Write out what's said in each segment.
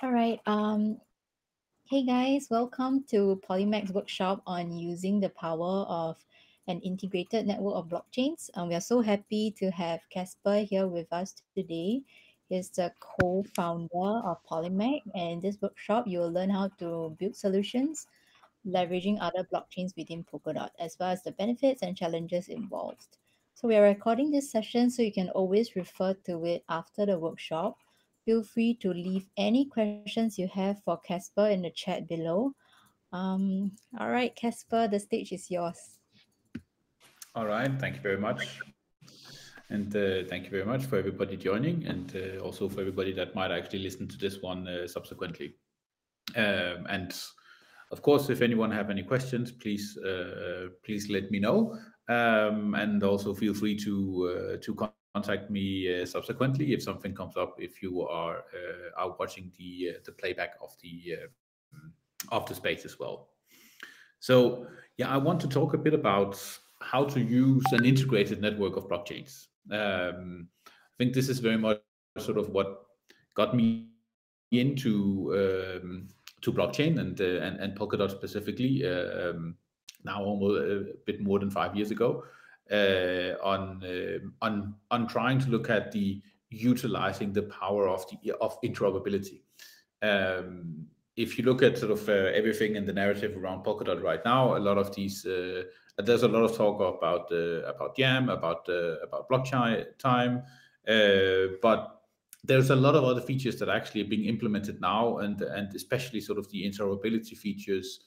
All right. Hey guys, welcome to Polimec Workshop on using the power of an integrated network of blockchains. We are so happy to have Casper here with us today. He's the co-founder of Polimec, and in this workshop, you will learn how to build solutions leveraging other blockchains within Polkadot, as well as the benefits and challenges involved. So we are recording this session so you can always refer to it after the workshop. Feel free to leave any questions you have for Casper in the chat below. All right, Casper, the stage is yours. All right, thank you very much. And thank you very much for everybody joining, and also for everybody that might actually listen to this one subsequently. And of course, if anyone have any questions, please let me know. And also feel free to contact me subsequently if something comes up. If you are watching the playback of the space as well. So yeah, I want to talk a bit about how to use an integrated network of blockchains. I think this is very much sort of what got me into to blockchain and Polkadot specifically. Now almost a bit more than 5 years ago, on trying to look at the utilizing the power of interoperability. If you look at sort of everything in the narrative around Polkadot right now, a lot of these there's a lot of talk about Yam, about blockchain time, but there's a lot of other features that are actually being implemented now, and especially sort of the interoperability features.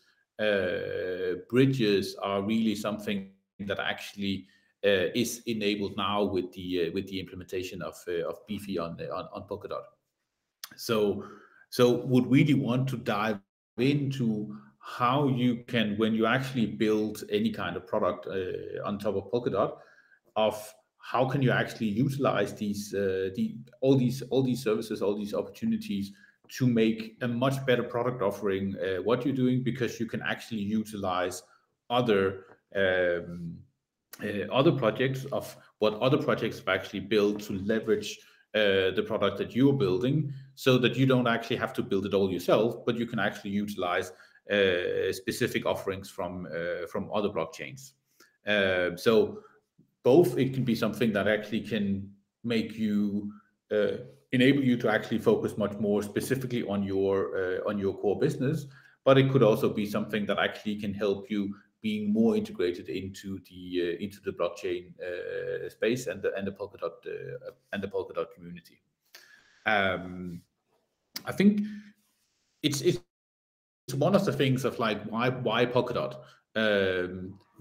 Bridges are really something that actually is enabled now with the implementation of Beefy on Polkadot. So would really want to dive into how you can, when you actually build any kind of product on top of Polkadot, of how can you actually utilize all these services, all these opportunities to make a much better product offering what you're doing, because you can actually utilize other other projects of what other projects have actually built to leverage the product that you're building, so that you don't actually have to build it all yourself, but you can actually utilize specific offerings from other blockchains. So both it can be something that actually can make you uh, enable you to actually focus much more specifically on your core business, but it could also be something that actually can help you being more integrated into the blockchain space and the Polkadot community. Um, I think it's one of the things of like why Polkadot.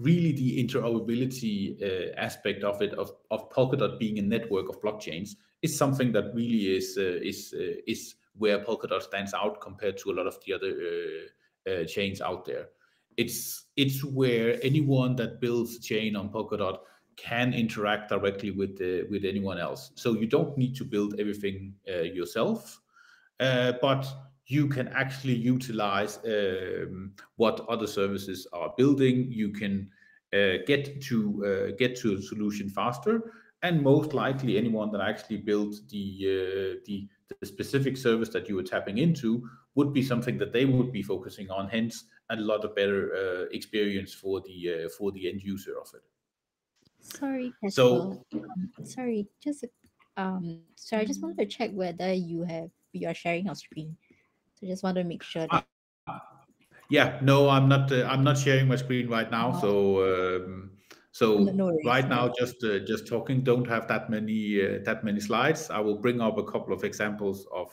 Really, the interoperability aspect of it, of Polkadot being a network of blockchains, is something that really is where Polkadot stands out compared to a lot of the other chains out there. It's where anyone that builds a chain on Polkadot can interact directly with anyone else. So you don't need to build everything yourself, but you can actually utilize what other services are building. You can get to a solution faster, and most likely anyone that actually built the specific service that you were tapping into would be something that they would be focusing on. Hence, a lot of better experience for the end user of it. Sorry, Casper. So Sorry, I just wanted to check whether you are sharing your screen. So just want to make sure that. uh, yeah, no, I'm not sharing my screen right now. Uh, no, So no worries, right no now, worries. just talking. Don't have that many slides. I will bring up a couple of examples of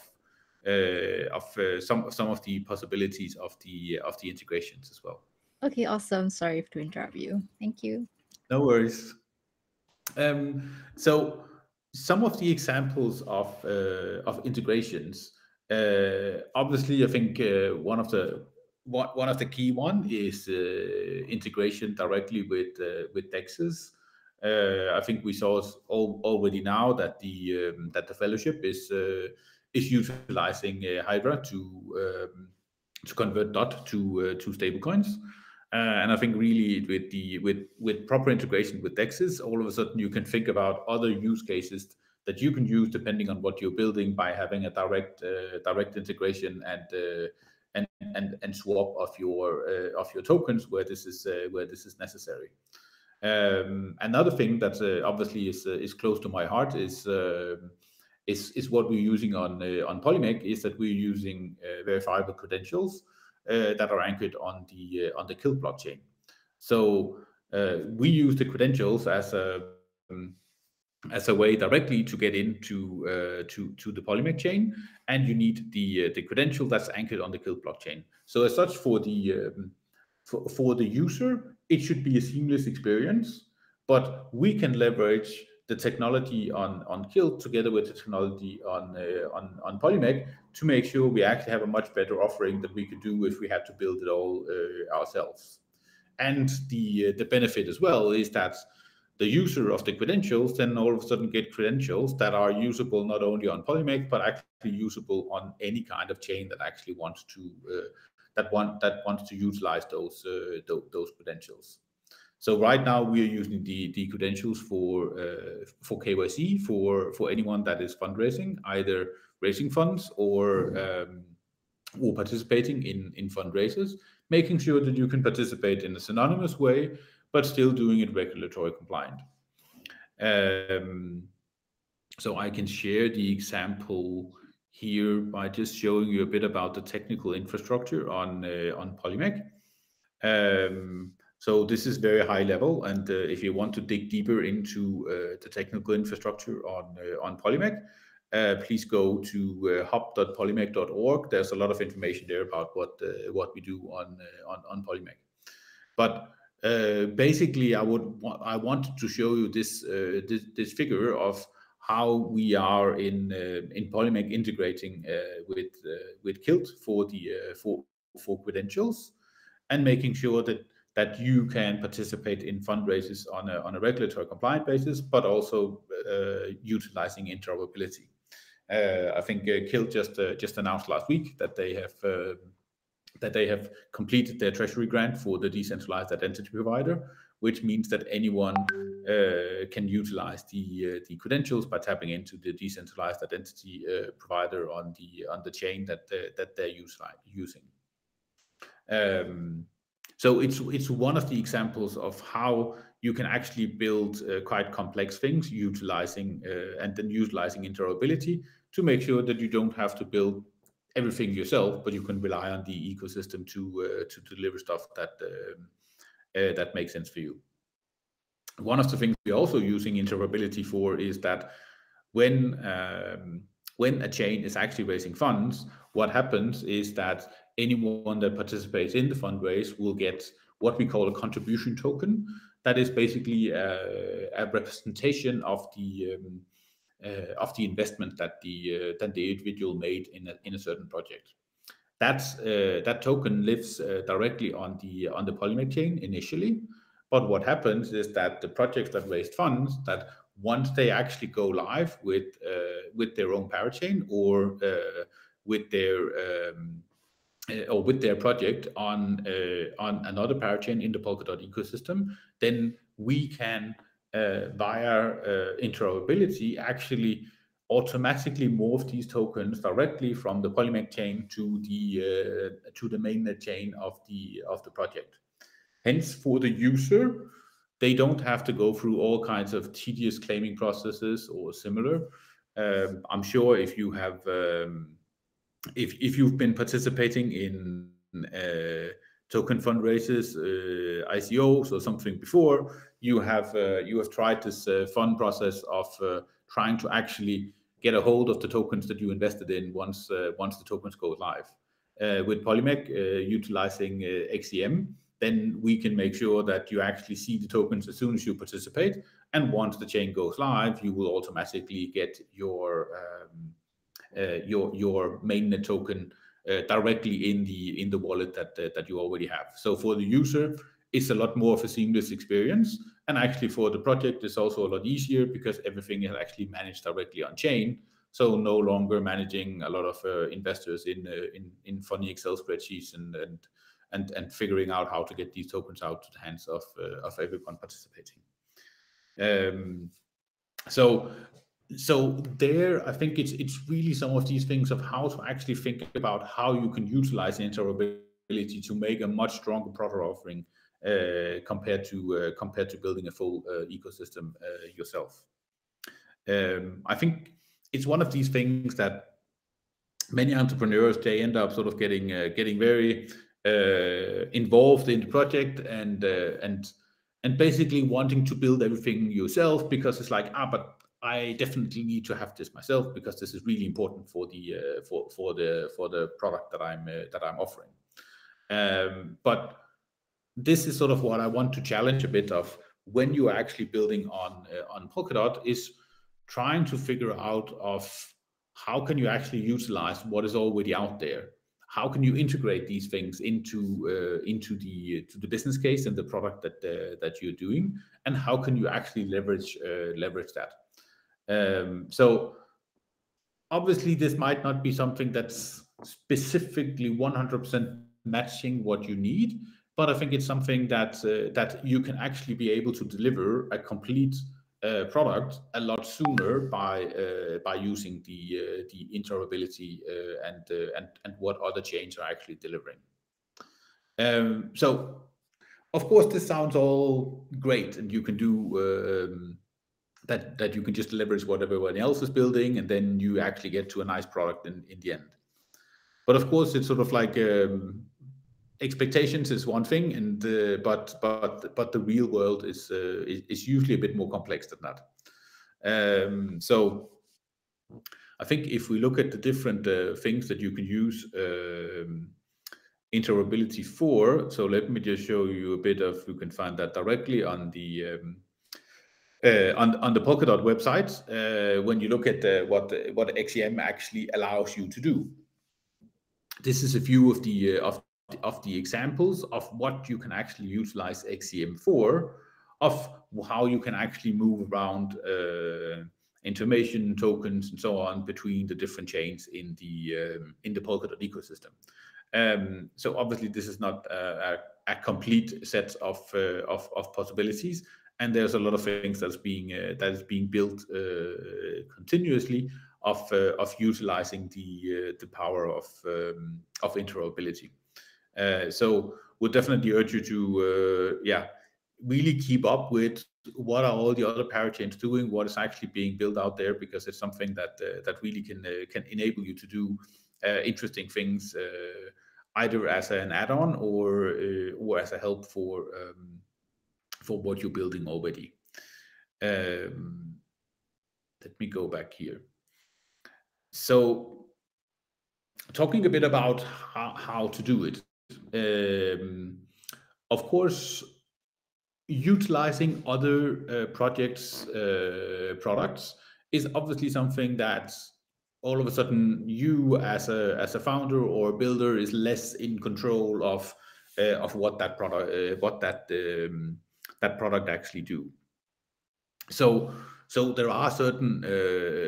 some of the possibilities of the integrations as well. Okay, awesome. Sorry to interrupt you. Thank you. No worries. So some of the examples of integrations, obviously, I think one of the key one is integration directly with Dexes. I think we saw already now that the fellowship is utilizing Hydra to convert DOT to stablecoins. And I think really with proper integration with Dexes, all of a sudden you can think about other use cases that you can use depending on what you're building by having a direct integration and swap of your tokens where this is necessary. Another thing that obviously is close to my heart is what we're using on Polimec, is that we're using verifiable credentials that are anchored on the Kilt blockchain. So we use the credentials as a way directly to get into to the Polimec chain, and you need the credential that's anchored on the Kilt blockchain. So as such, for the user, it should be a seamless experience, but we can leverage the technology on Kilt together with the technology on Polimec to make sure we actually have a much better offering than we could do if we had to build it all ourselves. And the benefit as well is that the user of the credentials then all of a sudden get credentials that are usable not only on Polimec but actually usable on any kind of chain that actually wants to utilize those credentials. So right now we are using the credentials for KYC for anyone that is fundraising, either raising funds or participating in fundraisers, making sure that you can participate in a synonymous way, but still doing it regulatory compliant. So I can share the example here by just showing you a bit about the technical infrastructure on Polimec. So this is very high level, and if you want to dig deeper into the technical infrastructure on Polimec, please go to hub.polimec.org. There's a lot of information there about what we do on Polimec. But basically, I wanted to show you this figure of how we are in Polimec integrating with Kilt for credentials, and making sure that you can participate in fundraisers on a regulatory compliant basis, but also utilizing interoperability. I think Kilt just announced last week that they have completed their treasury grant for the decentralized identity provider, which means that anyone can utilize the credentials by tapping into the decentralized identity provider on the chain that they're using. So it's one of the examples of how you can actually build quite complex things utilizing interoperability to make sure that you don't have to build everything yourself, but you can rely on the ecosystem to deliver stuff that makes sense for you. One of the things we're also using interoperability for is that when a chain is actually raising funds, what happens is that anyone that participates in the fundraise will get what we call a contribution token. That is basically a representation of the investment that the individual made in a certain project. That token lives directly on the Polimec chain initially, but what happens is that the projects that raised funds, that once they actually go live with their own parachain or with their project on another parachain in the Polkadot ecosystem, then we can via interoperability actually automatically morph these tokens directly from the Polimec chain to the mainnet chain of the project. Hence, for the user, they don't have to go through all kinds of tedious claiming processes or similar. I'm sure if you have if you've been participating in token fundraisers, ICOs or something before, you have tried this fun process of trying to actually get a hold of the tokens that you invested in once the tokens go live. With Polimec utilizing XCM, then we can make sure that you actually see the tokens as soon as you participate, and once the chain goes live, you will automatically get your mainnet token directly in the wallet that you already have. So for the user, it's a lot more of a seamless experience, and actually for the project, it's also a lot easier because everything is actually managed directly on chain. So no longer managing a lot of investors in funny Excel spreadsheets and figuring out how to get these tokens out to the hands of everyone participating. So So there, I think it's really some of these things of how to actually think about how you can utilize interoperability to make a much stronger product offering compared to building a full ecosystem yourself. I think it's one of these things that many entrepreneurs, they end up sort of getting very involved in the project, and basically wanting to build everything yourself, because it's like, but I definitely need to have this myself because this is really important for the for the product that I'm offering. But this is sort of what I want to challenge a bit of when you are actually building on Polkadot, is trying to figure out of how can you actually utilize what is already out there. How can you integrate these things into the business case and the product that you're doing, and how can you actually leverage that? So obviously, this might not be something that's specifically 100% matching what you need, but I think it's something that you can actually be able to deliver a complete product a lot sooner by using the interoperability and what other chains are actually delivering. So, of course, this sounds all great, and you can do that you can just leverage what everyone else is building, and then you actually get to a nice product in the end. But of course, it's sort of like expectations is one thing, and but the real world is usually a bit more complex than that. So I think if we look at the different things that you can use interoperability for, so let me just show you a bit of, you can find that directly on the Polkadot website, when you look at what XCM actually allows you to do. This is a few of the examples of what you can actually utilize XCM for, of how you can actually move around information, tokens, and so on between the different chains in the Polkadot ecosystem. So obviously, this is not a complete set of possibilities, and there's a lot of things that is being built continuously of utilizing the power of interoperability. So would definitely urge you to really keep up with what are all the other parachains doing, what is actually being built out there, because it's something that really can enable you to do interesting things, either as an add-on or as a help for what you're building already. Let me go back here. So talking a bit about how to do it. Of course, utilizing other products is obviously something that all of a sudden you as a founder or builder is less in control of what that product actually do. So there are certain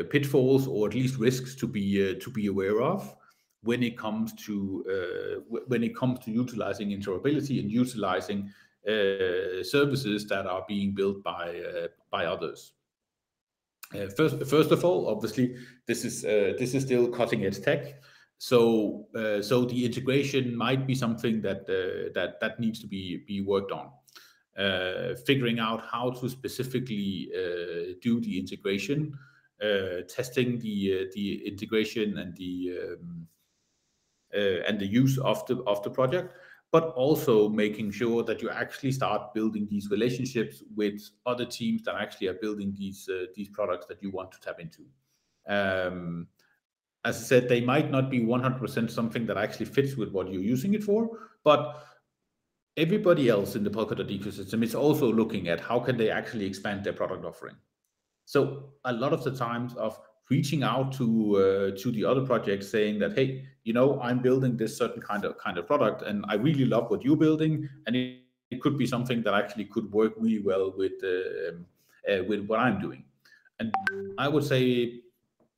pitfalls, or at least risks, to be aware of when it comes to utilizing interoperability and utilizing services that are being built by others. First of all, obviously, this is still cutting edge tech, so the integration might be something that needs to be worked on. Figuring out how to specifically do the integration, testing the integration and the use of the project, but also making sure that you actually start building these relationships with other teams that actually are building these products that you want to tap into. As I said, they might not be 100% something that actually fits with what you're using it for, but everybody else in the Polkadot ecosystem is also looking at how can they actually expand their product offering. So a lot of the times of reaching out to the other projects, saying that, hey, I'm building this certain kind of product, and I really love what you're building, and it could be something that actually could work really well with what I'm doing. And I would say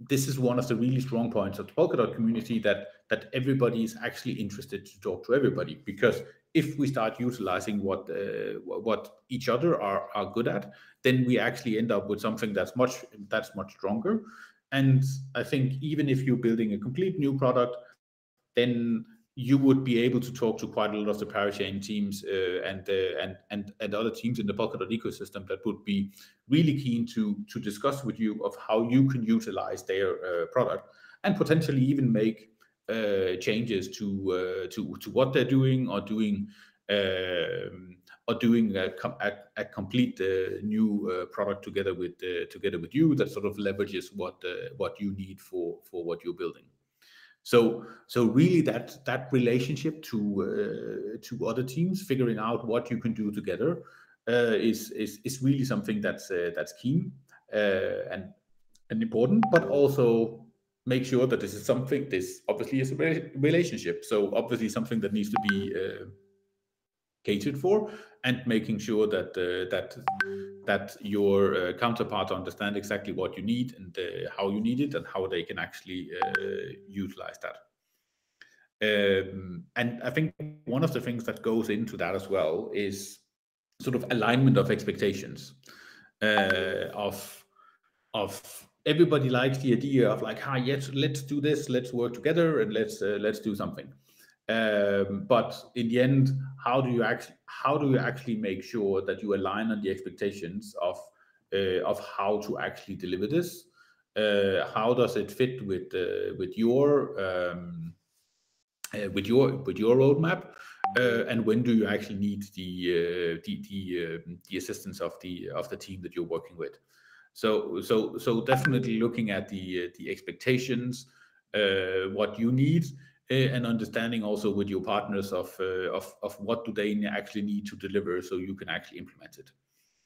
this is one of the really strong points of the Polkadot community, that that everybody is actually interested to talk to everybody. Because if we start utilizing what each other are good at, then we actually end up with something that's much stronger. And I think even if you're building a complete new product, then you would be able to talk to quite a lot of the parachain teams and other teams in the Polkadot ecosystem that would be really keen to discuss with you of how you can utilize their product, and potentially even make changes to what they're doing, or doing a complete new product together with you, that sort of leverages what you need for what you're building. So really that relationship to other teams, figuring out what you can do together, is really something that's keen and important, but also make sure that this obviously is a relationship. So obviously something that needs to be catered for, and making sure that your counterpart understand exactly what you need, and how you need it, and how they can actually utilize that. And I think one of the things that goes into that as well is sort of alignment of expectations. Of everybody likes the idea of like, yes, let's do this, let's work together, and let's do something. But in the end, how do you actually make sure that you align on the expectations of how to actually deliver this? How does it fit with your roadmap? And when do you actually need the assistance of the team that you're working with? So definitely looking at the expectations, what you need, and understanding also with your partners of what do they actually need to deliver, so you can actually implement it.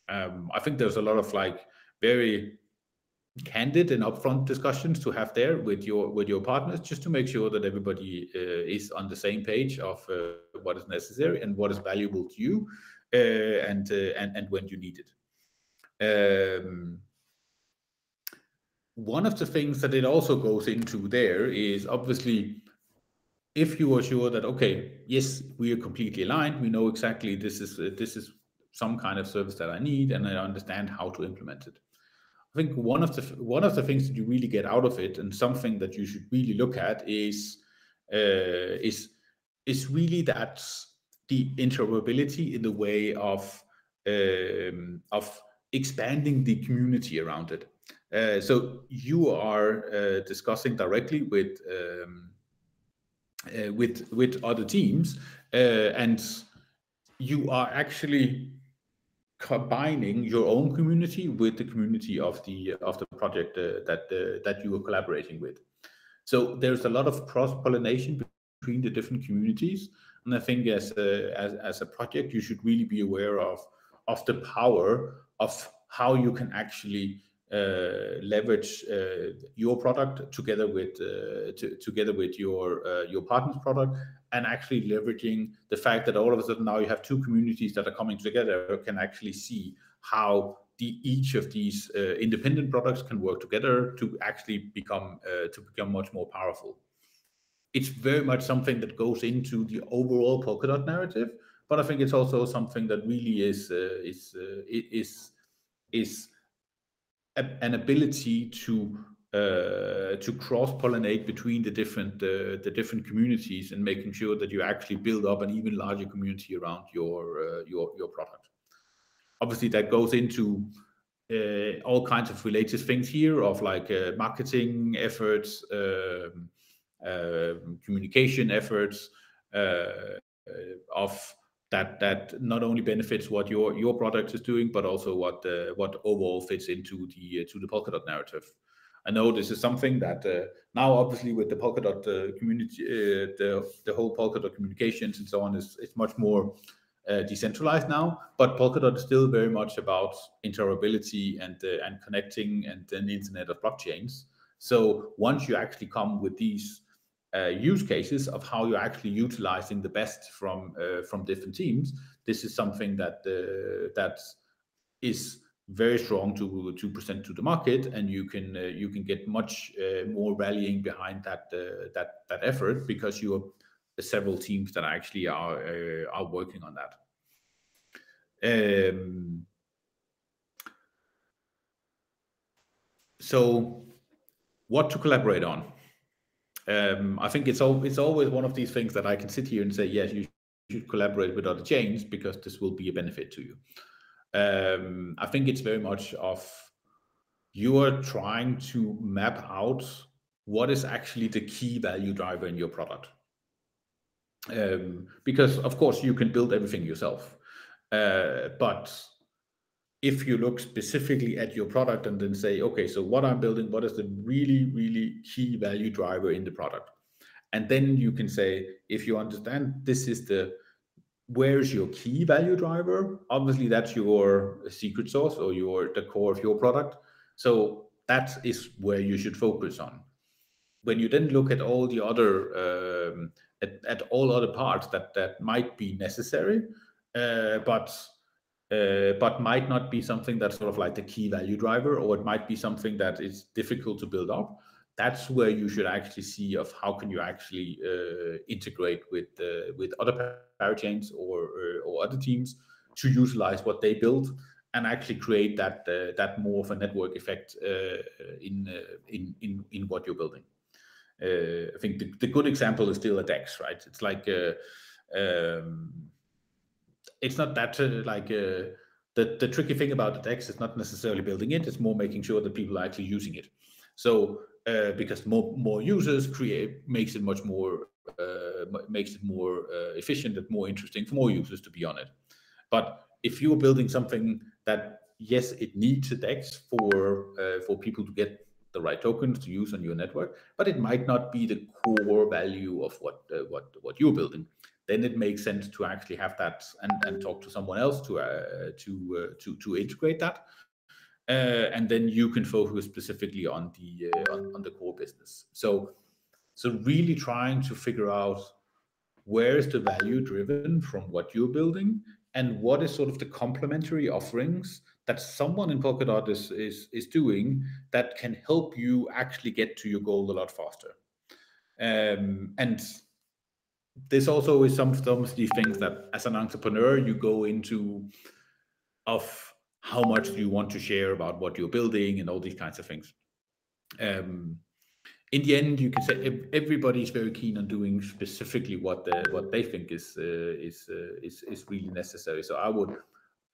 I think there's a lot of like very candid and upfront discussions to have there with your partners, just to make sure that everybody is on the same page of what is necessary and what is valuable to you, and when you need it. One of the things that it also goes into there is obviously, if you are sure that, okay, yes, we are completely aligned, we know exactly this is some kind of service that I need, and I understand how to implement it. I think one of the things that you really get out of it, and something that you should really look at, is really that the interoperability in the way of expanding the community around it. So you are discussing directly with other teams, and you are actually combining your own community with the community of the project that you are collaborating with. So there's a lot of cross pollination between the different communities, and I think as a project, you should really be aware of the power of how you can actually leverage your product together with your partner's product, and actually leveraging the fact that all of a sudden now you have two communities that are coming together, can actually see how each of these independent products can work together to actually become much more powerful. It's very much something that goes into the overall Polkadot narrative, but I think it's also something that really is an ability to cross-pollinate between the different communities, and making sure that you actually build up an even larger community around your product. Obviously, that goes into all kinds of related things here, of like marketing efforts, communication efforts, of that not only benefits what your product is doing, but also what overall fits into the Polkadot narrative. I know this is something that now, obviously, with the Polkadot community, the whole Polkadot communications and so on is much more decentralized now. But Polkadot is still very much about interoperability and connecting, and an internet of blockchains. So once you actually come with these use cases of how you're actually utilizing the best from different teams, this is something that is very strong to present to the market, and you can get much more rallying behind that effort, because you are several teams that actually are working on that. So what to collaborate on? I think it's always one of these things that I can sit here and say, yes, you should collaborate with other chains because this will be a benefit to you. I think it's very much of you are trying to map out what is actually the key value driver in your product. Because of course you can build everything yourself, but if you look specifically at your product and then say, okay, so what I'm building, what is the really key value driver in the product? And then you can say, if you understand this is where's your key value driver, obviously that's your secret sauce or the core of your product. So that is where you should focus on. When you then look at all the other at all other parts that might be necessary, but might not be something that's sort of like the key value driver, or it might be something that is difficult to build up. That's where you should actually see of how can you actually integrate with other parachains or other teams to utilize what they build and actually create that more of a network effect in what you're building. I think the good example is still a DEX, right? It's like it's not that the tricky thing about the DEX is not necessarily building it; it's more making sure that people are actually using it. So because more users makes it much more efficient and more interesting for more users to be on it. But if you're building something that, yes, it needs a DEX for people to get the right tokens to use on your network, but it might not be the core value of what you're building, then it makes sense to actually have that and talk to someone else to integrate that, and then you can focus specifically on the core business. So really trying to figure out where is the value driven from what you're building, and what is sort of the complementary offerings that someone in Polkadot is doing that can help you actually get to your goal a lot faster. And this also is some of these things that as an entrepreneur you go into of how much do you want to share about what you're building and all these kinds of things. In the end, you can say everybody's very keen on doing specifically what they think is really necessary. So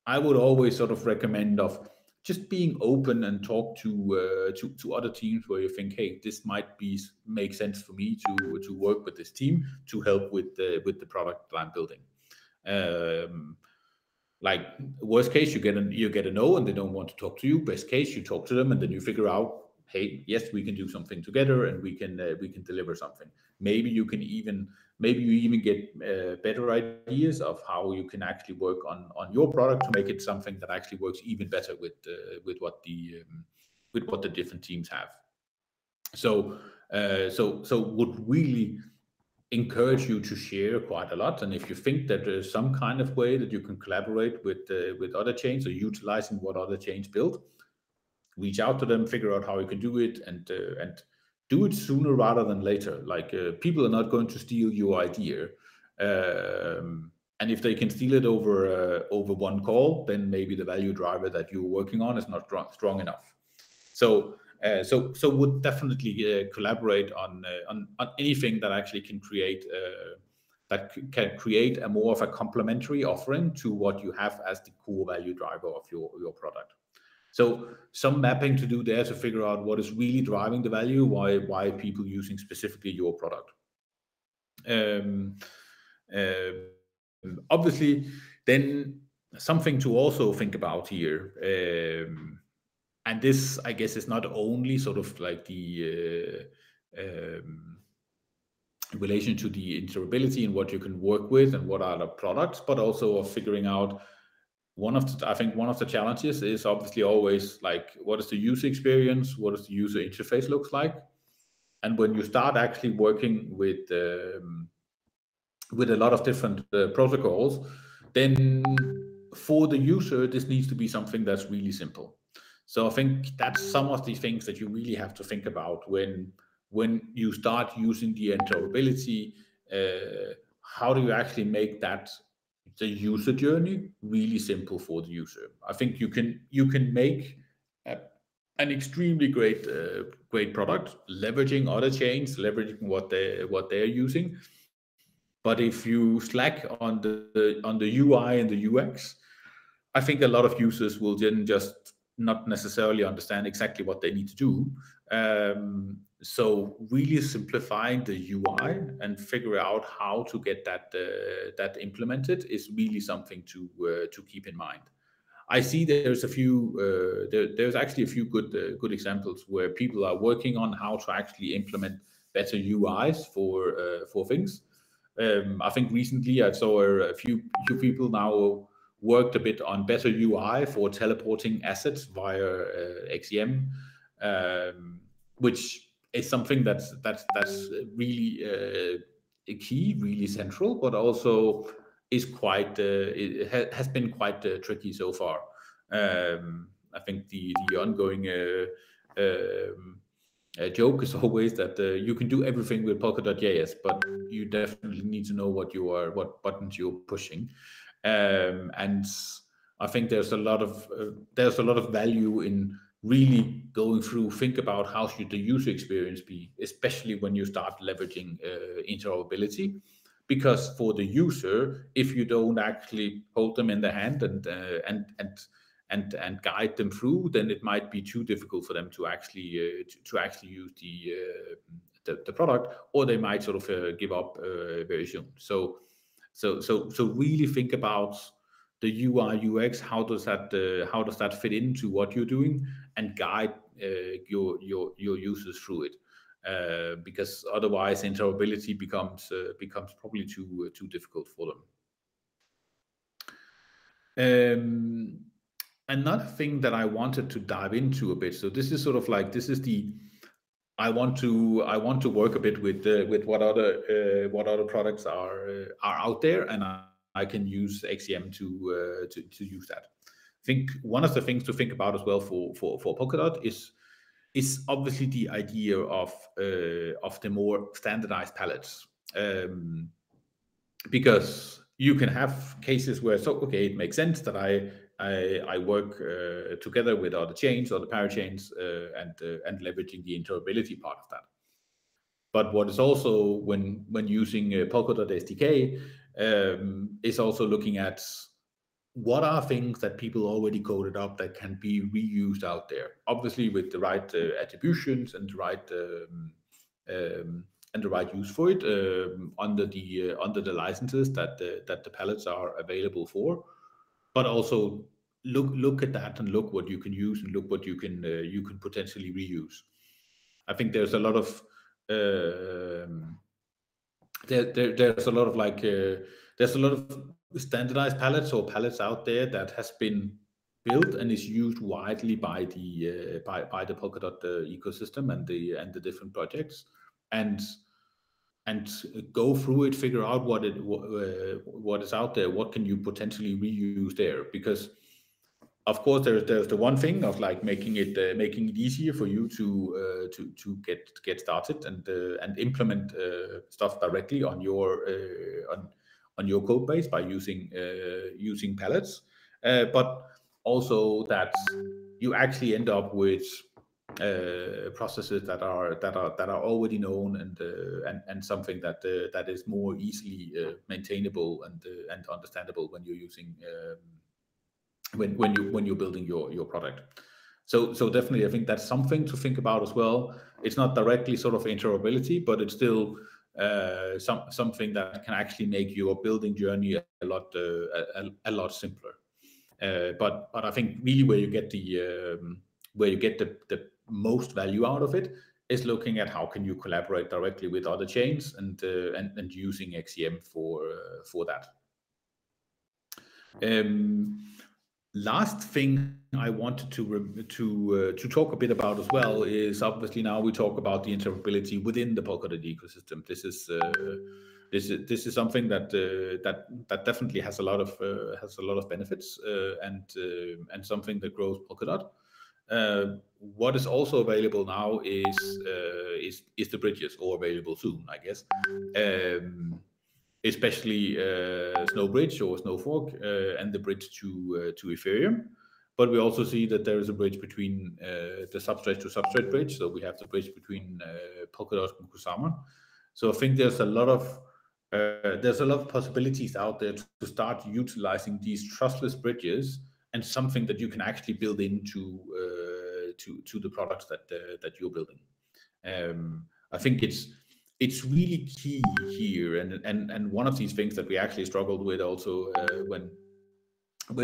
I would always sort of recommend of just being open and talk to other teams where you think, hey, this might make sense for me to work with this team to help with the product that I'm building. Like worst case, you get a no and they don't want to talk to you. Best case, you talk to them and then you figure out, hey, yes, we can do something together and we can deliver something. Maybe you even get better ideas of how you can actually work on your product to make it something that actually works even better with what the different teams have. So would really encourage you to share quite a lot. And if you think that there's some kind of way that you can collaborate with other chains or utilizing what other chains build, reach out to them, figure out how you can do it, and do it sooner rather than later. Like people are not going to steal your idea, and if they can steal it over one call, then maybe the value driver that you're working on is not strong enough. So would definitely collaborate on anything that actually can create a more of a complementary offering to what you have as the core value driver of your product. So some mapping to do there to figure out what is really driving the value, why people using specifically your product. Obviously, then something to also think about here, and this, I guess, is not only sort of like the relation to the inter-operability and what you can work with and what are the products, but also of figuring out I think one of the challenges is obviously always like, what is the user experience? What does the user interface looks like? And when you start actually working with a lot of different protocols, then for the user, this needs to be something that's really simple. So I think that's some of the things that you really have to think about when you start using the interoperability. How do you actually make that the user journey really simple for the user? I think you can make a, an extremely great product, leveraging other chains, leveraging what they're using. But if you slack on the UI and the UX, I think a lot of users will then just not necessarily understand exactly what they need to do. So really simplifying the UI and figure out how to get that implemented is really something to keep in mind. I see there's actually a few good examples where people are working on how to actually implement better UIs for things. I think recently I saw a few people now worked a bit on better UI for teleporting assets via XEM, which is something that's really key, really central, but also is quite has been quite tricky so far. I think the ongoing joke is always that you can do everything with Polkadot.js, but you definitely need to know what buttons you're pushing. And I think there's a lot of value in really going through, think about how should the user experience be, especially when you start leveraging interoperability. Because for the user, if you don't actually hold them in the hand and guide them through, then it might be too difficult for them to actually use the product, or they might sort of give up very soon. So really think about the UI UX. How does that fit into what you're doing, and guide your users through it. Because otherwise interoperability becomes probably too difficult for them. Another thing that I wanted to dive into a bit. So this is sort of like, this is the I want to work a bit with what other products are out there, and I can use XCM to use that. I think one of the things to think about as well for Polkadot is obviously the idea of the more standardized palettes. Because you can have cases where, so okay, it makes sense that I work together with other chains or the parachains, and leveraging the interoperability part of that. But what is also, when using Polkadot SDK, is also looking at what are things that people already coded up that can be reused out there. Obviously, with the right attributions and the right use for it, under the licenses that the palettes are available for. But also look at that and look what you can use and look what you can potentially reuse. I think there's a lot of there's a lot of there's a lot of standardized palettes or palettes out there that has been built and is used widely by the Polkadot ecosystem and the different projects, and go through it, figure out what is out there, what can you potentially reuse there. Because of course there's the one thing of like making it easier for you to get started and implement stuff directly on your code base by using palettes, but also that you actually end up with processes that are already known, and something that is more easily maintainable and understandable when you're using when you're building your product. So definitely, I think that's something to think about as well. It's not directly sort of interoperability, but it's still something that can actually make your building journey a lot simpler. But I think really where you get the most value out of it is looking at how can you collaborate directly with other chains, and using XCM for that. Last thing I wanted to talk a bit about as well is, obviously now we talk about the interoperability within the Polkadot ecosystem. This is this is something that definitely has a lot of benefits, and something that grows Polkadot. What is also available now is the bridges, or available soon, I guess. Especially Snowbridge or Snowfork, and the bridge to Ethereum. But we also see that there is a bridge between the substrate to substrate bridge. So we have the bridge between Polkadot and Kusama. So I think there's a lot of possibilities out there to start utilizing these trustless bridges, and something that you can actually build into to the products that you're building. I think it's really key here, and one of these things that we actually struggled with also when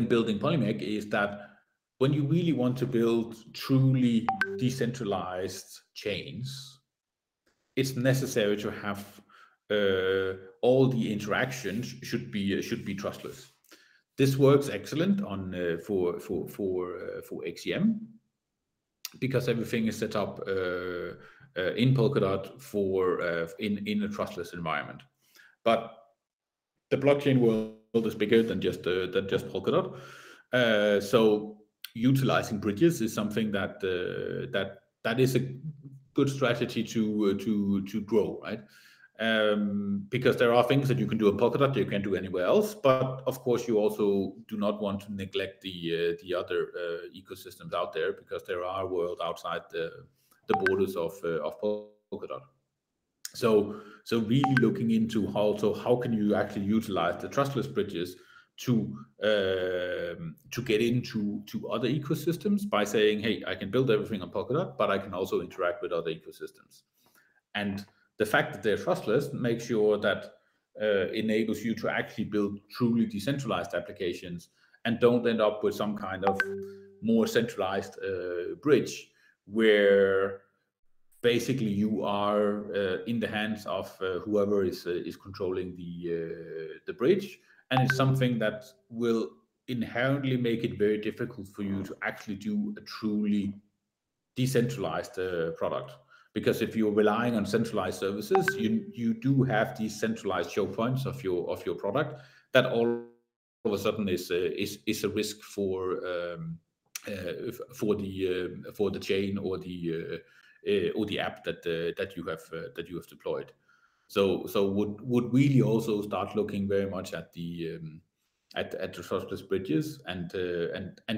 building Polimec is that when you really want to build truly decentralized chains, it's necessary to have all the interactions should be trustless. This works excellent on for XCM, because everything is set up in Polkadot for in a trustless environment. But the blockchain world is bigger than just Polkadot. So utilizing bridges is something that is a good strategy to grow, right? Because there are things that you can do in Polkadot you can't do anywhere else. But of course, you also do not want to neglect the other ecosystems out there, because there are worlds outside the borders of Polkadot. So really looking into how can you actually utilize the trustless bridges to get into other ecosystems by saying, hey, I can build everything on Polkadot, but I can also interact with other ecosystems. And the fact that they're trustless makes sure that enables you to actually build truly decentralized applications, and don't end up with some kind of more centralized bridge where basically you are in the hands of whoever is controlling the bridge, and it's something that will inherently make it very difficult for you to actually do a truly decentralized product. Because if you're relying on centralized services, you do have these centralized choke points of your product that all of a sudden is a risk for the chain or the app that you have deployed. So would really also start looking very much at the trustless bridges, and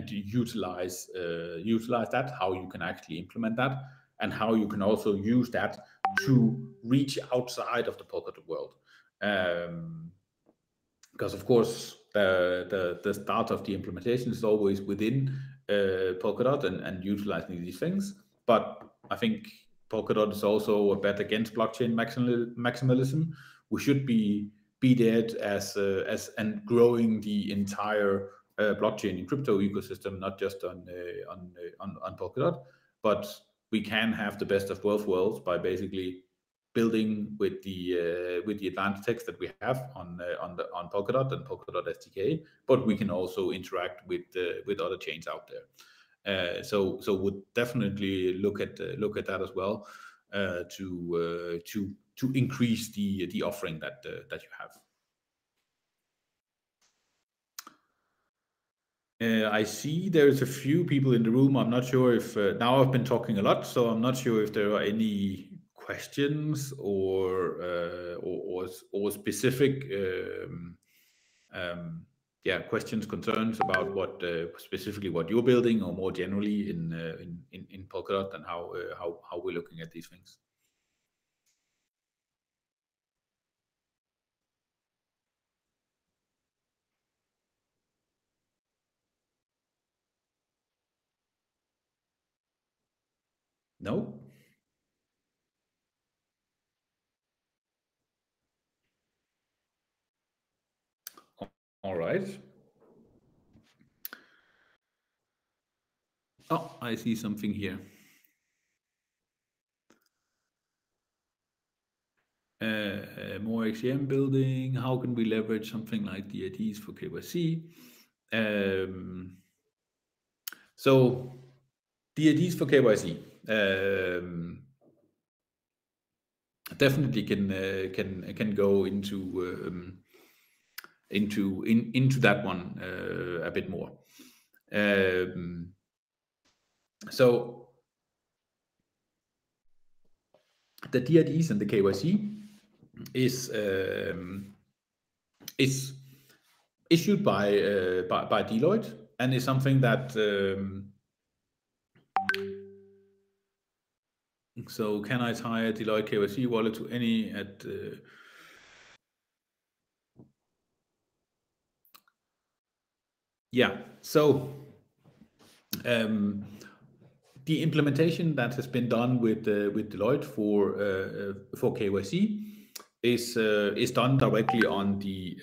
utilize that, how you can actually implement that, and how you can also use that to reach outside of the Polkadot world. Because of course the start of the implementation is always within Polkadot and utilizing these things. But I think Polkadot is also a bet against blockchain maximalism. We should be there as and growing the entire blockchain and crypto ecosystem, not just on Polkadot. But we can have the best of both worlds by basically building with the advanced text that we have on Polkadot and Polkadot SDK, but we can also interact with other chains out there. So would definitely look at that as well, to increase the offering that you have. I see there's a few people in the room. I'm not sure if now I've been talking a lot, so I'm not sure if there are any questions or specific questions, concerns about what specifically what you're building, or more generally in Polkadot, and how we're looking at these things. No? All right. Oh, I see something here. More XCM building. How can we leverage something like DIDs for KYC? So DIDs for KYC. definitely can go into that one a bit more. So the DIDs and the KYC is issued by Deloitte, and is something that so can I tie a Deloitte KYC wallet to any at yeah, so the implementation that has been done with Deloitte for KYC is done directly on the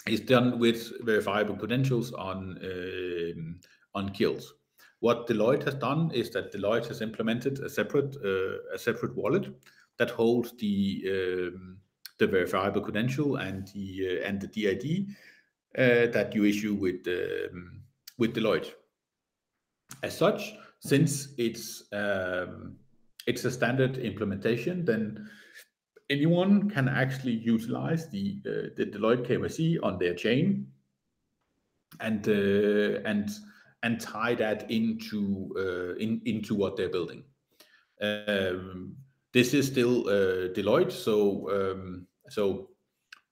is done with verifiable credentials on Kills. What Deloitte has done is that Deloitte has implemented a separate wallet that holds the verifiable credential and the DID that you issue with Deloitte. As such, since it's a standard implementation, then anyone can actually utilize the Deloitte KYC on their chain and tie that into what they're building. This is still Deloitte, so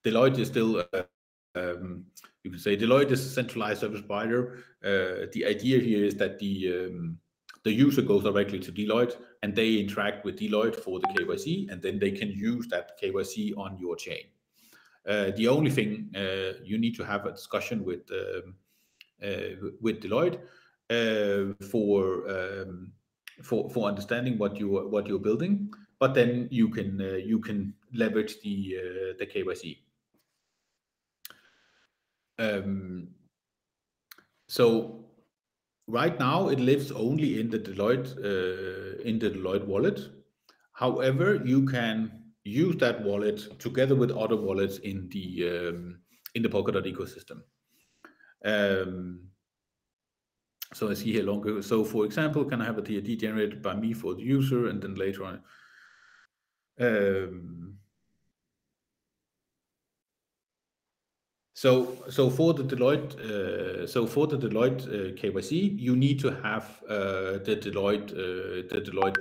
Deloitte is still you can say Deloitte is a centralized service provider. The idea here is that the user goes directly to Deloitte and they interact with Deloitte for the KYC, and then they can use that KYC on your chain. The only thing you need to have a discussion with Deloitte for understanding what you're building, but then you can leverage the KYC. So right now it lives only in the Deloitte wallet. However, you can use that wallet together with other wallets in the Polkadot ecosystem. So I see here longer. So for example, can I have a DID generated by me for the user, and then later on so for the Deloitte KYC, you need to have the Deloitte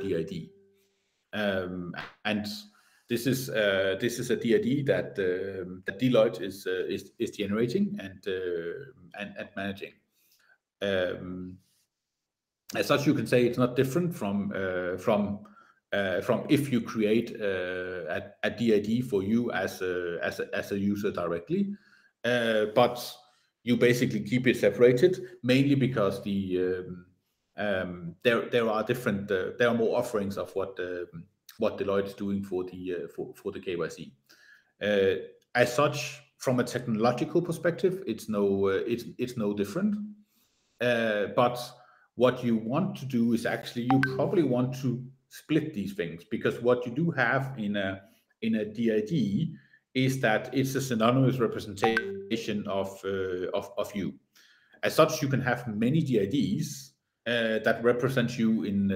DID, and this is a DID that Deloitte is generating and managing. As such, you can say it's not different from if you create a DID for you as a user directly. But you basically keep it separated, mainly because there are more offerings of what Deloitte is doing for the KYC. As such, from a technological perspective, it's no different. But what you want to do is actually you probably want to split these things, because what you do have in a DID is that it's a synonymous representation of you. As such, you can have many DIDs that represent you in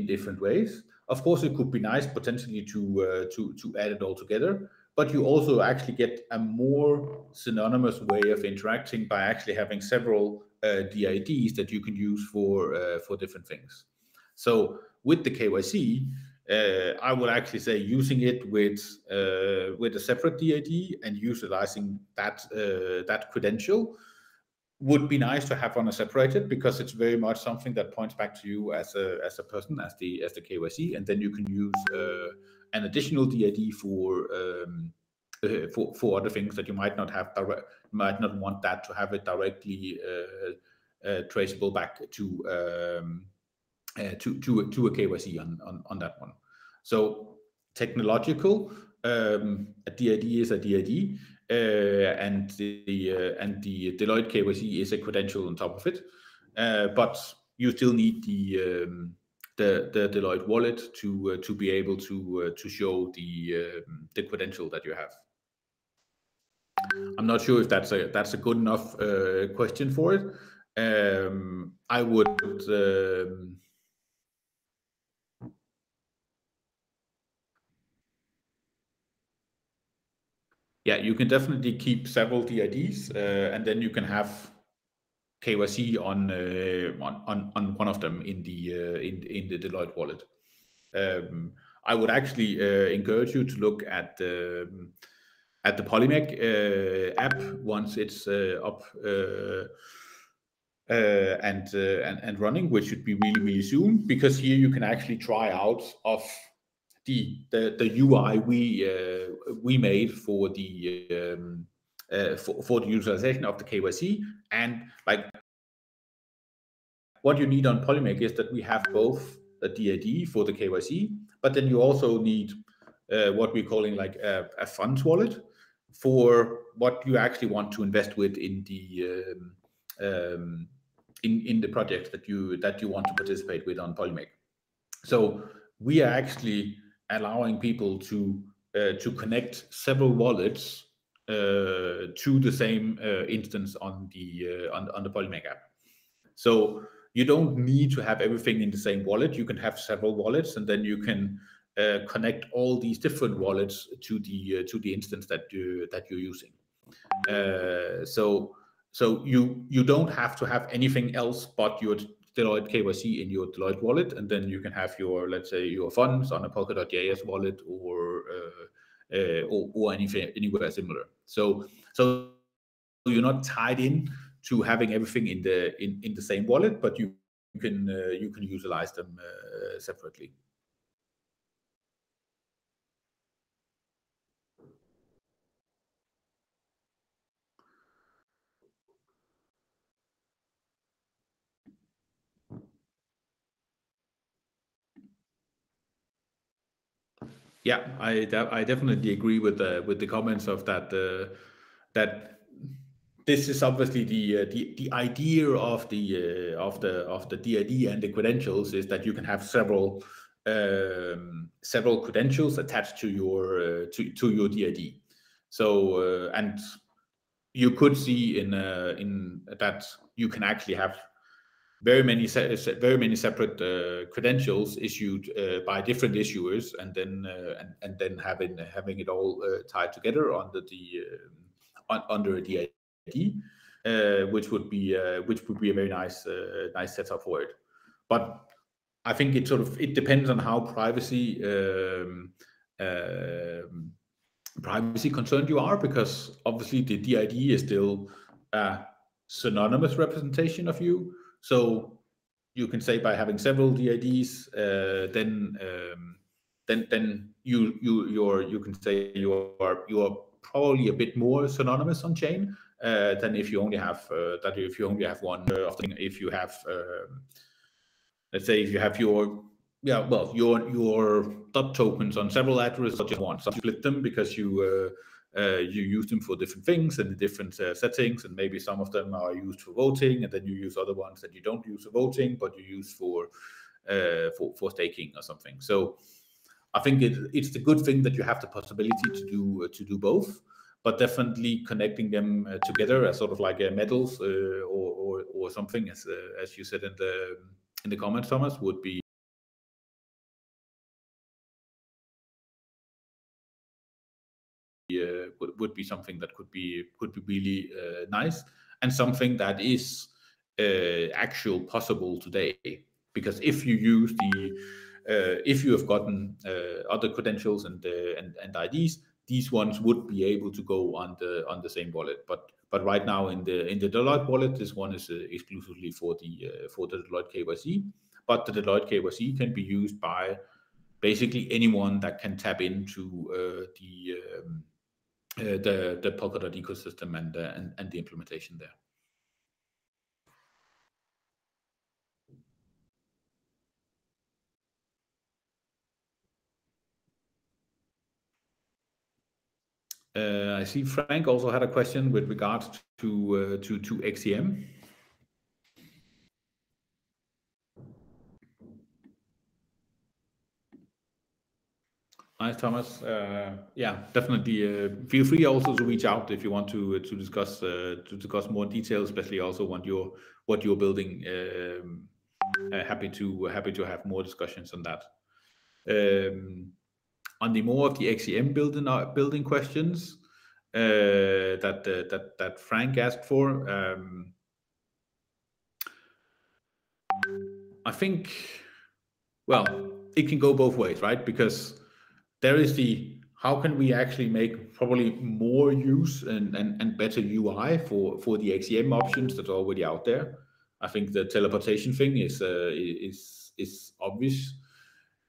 different ways. Of course, it could be nice potentially to add it all together, but you also actually get a more synonymous way of interacting by actually having several DIDs that you can use for different things. So with the KYC, I would actually say using it with a separate DID and utilizing that credential would be nice to have on a separated, because it's very much something that points back to you as a person, as the KYC, and then you can use an additional DID for other things that you might not want that to have it directly traceable back to a KYC on that one. So technological, a DID is a DID, and the Deloitte KYC is a credential on top of it, but you still need the Deloitte wallet to be able to show the credential that you have. I'm not sure if that's a good enough question for it. I would yeah, you can definitely keep several DIDs, and then you can have KYC on one of them in the Deloitte wallet. I would actually encourage you to look at the Polimec app once it's up and running, which should be really soon, because here you can actually try out of the UI we made for the utilization of the KYC. And like, what you need on Polimec is that we have both the DID for the KYC, but then you also need what we're calling like a funds wallet for what you actually want to invest with in the projects that you want to participate with on Polimec. So we are actually allowing people to connect several wallets to the same instance on the Polimec app. So you don't need to have everything in the same wallet. You can have several wallets, and then you can connect all these different wallets to the instance that you're using. So you don't have to have anything else but your Deloitte KYC in your Deloitte wallet, and then you can have your, let's say, your funds on a Polkadot.js wallet or anything anywhere similar. So you're not tied in to having everything in the same wallet, but you can utilize them separately. Yeah, I definitely agree with the comments of that. That this is obviously the idea of the DID and the credentials is that you can have several credentials attached to your DID. So and you could see in that you can actually have very many separate credentials issued by different issuers, and then having it all tied together under a DID, which would be a very nice setup for it. But I think it depends on how privacy concerned you are, because obviously the DID is still a synonymous representation of you. So you can say by having several DIDs, then you can say you are probably a bit more synonymous on chain than if you only have one of the thing. If you have let's say if you have your dot tokens on several addresses, just one, so you split them because you use them for different things and different settings, and maybe some of them are used for voting, and then you use other ones that you don't use for voting, but you use for staking or something. So I think it's the good thing that you have the possibility to do both, but definitely connecting them together as sort of like medals or something, as you said in the comments, Thomas, would be something that could be really nice, and something that is actual possible today. Because if you use if you have gotten other credentials and IDs, these ones would be able to go on the same wallet. But right now in the Deloitte wallet, this one is exclusively for the Deloitte KYC. But the Deloitte KYC can be used by basically anyone that can tap into the Polkadot ecosystem and the implementation there. I see Frank also had a question with regards to XCM. Nice, Thomas. Yeah, definitely. Feel free also to reach out if you want to discuss more details, especially also what you're building. Happy to have more discussions on that. On the more of the XCM building questions, that Frank asked for. I think, well, it can go both ways, right? Because there is the how can we actually make probably more use and better UI for the XEM options that are already out there. I think the teleportation thing is obvious.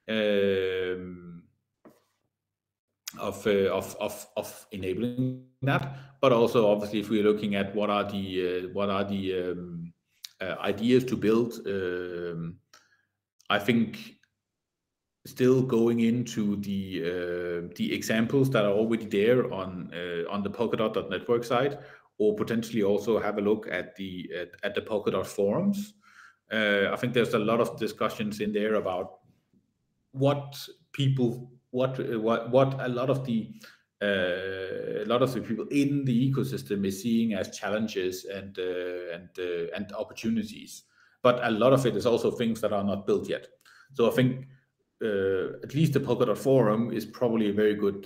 Um, of enabling that, but also obviously if we're looking at what are the ideas to build, I think still going into the examples that are already there on the Polkadot.network side, or potentially also have a look at the Polkadot forums. I think there's a lot of discussions in there about what people what a lot of the people in the ecosystem is seeing as challenges and opportunities, but a lot of it is also things that are not built yet. So I think at least the Polkadot forum is probably a very good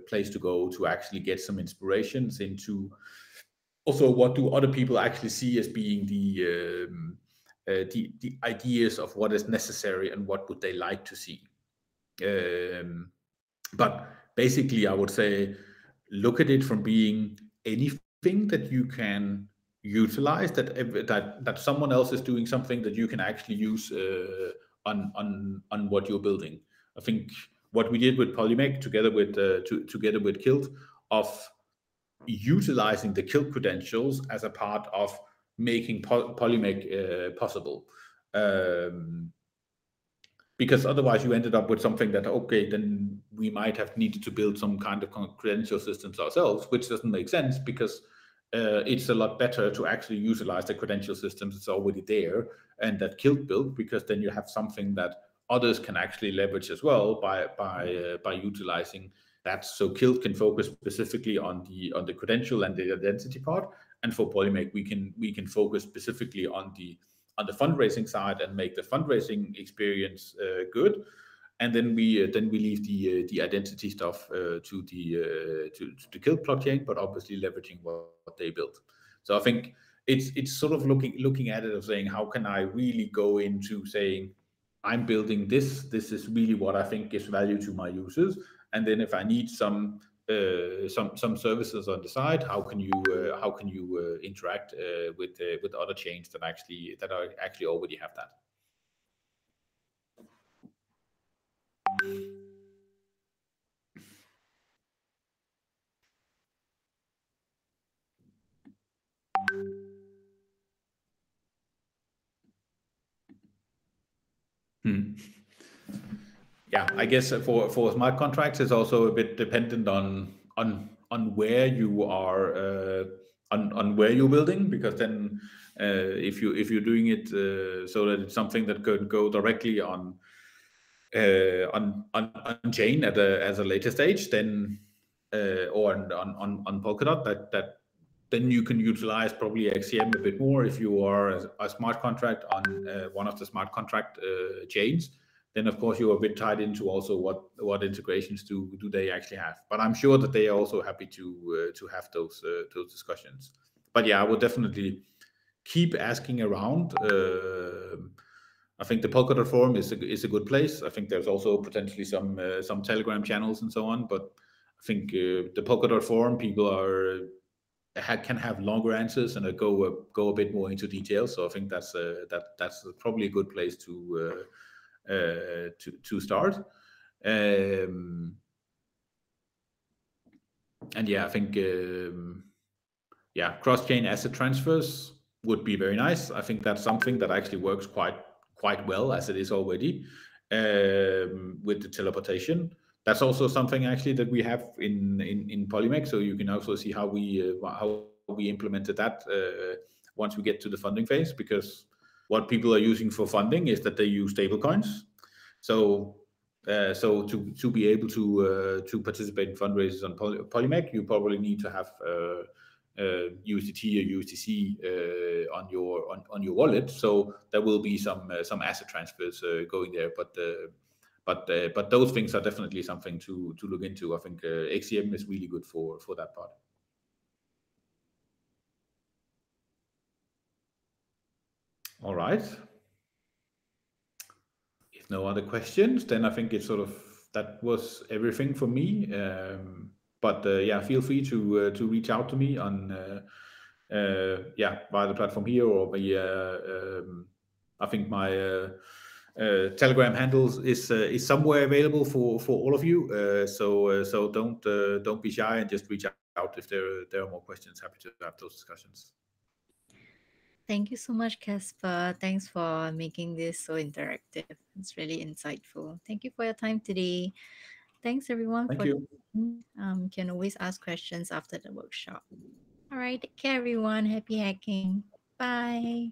place to go to actually get some inspirations into also what do other people actually see as being the ideas of what is necessary and what would they like to see. But basically, I would say look at it from being anything that you can utilize that someone else is doing something that you can actually use on what you're building. I think what we did with Polimec together with Kilt of utilizing the Kilt credentials as a part of making Polimec possible. Because otherwise you ended up with something that, okay, then we might have needed to build some kind of credential systems ourselves, which doesn't make sense because it's a lot better to actually utilize the credential systems that's already there and that Kilt built, because then you have something that others can actually leverage as well by utilizing that. So Kilt can focus specifically on the credential and the identity part, and for Polimec we can focus specifically on the fundraising side and make the fundraising experience good, and then we leave the identity stuff to the Kilt blockchain, but obviously leveraging what they built. So I think it's sort of looking at it of saying, how can I really go into saying I'm building this. This is really what I think gives value to my users, and then if I need some services on the side, how can you interact with other chains that actually already have that. Yeah, I guess for smart contracts, it's also a bit dependent on where you are, on where you're building, because then if you're doing it so that it's something that could go directly on chain at a later stage, then or on Polkadot, that then you can utilize probably XCM a bit more. If you are a smart contract on one of the smart contract chains, then of course you are a bit tied into also what integrations do they actually have. But I'm sure that they are also happy to have those discussions. But yeah, I would definitely keep asking around. I think the Polkadot forum is a good place. I think there's also potentially some Telegram channels and so on. But I think the Polkadot forum people can have longer answers and go a bit more into detail. So I think that's probably a good place to start. And yeah, I think cross-chain asset transfers would be very nice. I think that's something that actually works quite well as it is already with the teleportation. That's also something actually that we have in Polimec. So you can also see how we implemented that once we get to the funding phase, because what people are using for funding is that they use stablecoins. So to be able to participate in fundraisers on Polimec, you probably need to have USDT or USDC on your wallet. So there will be some asset transfers going there, but those things are definitely something to look into. I think XCM is really good for that part. All right. If no other questions, then I think it's sort of that was everything for me. But yeah, feel free to reach out to me on yeah, via the platform here, or via I think my Telegram handles is somewhere available for all of you. So don't be shy and just reach out if there are more questions. Happy to have those discussions. Thank you so much, Casper. Thanks for making this so interactive. It's really insightful. Thank you for your time today. Thanks everyone Thank for you. joining. Can always ask questions after the workshop. All right, take care everyone. Happy hacking. Bye.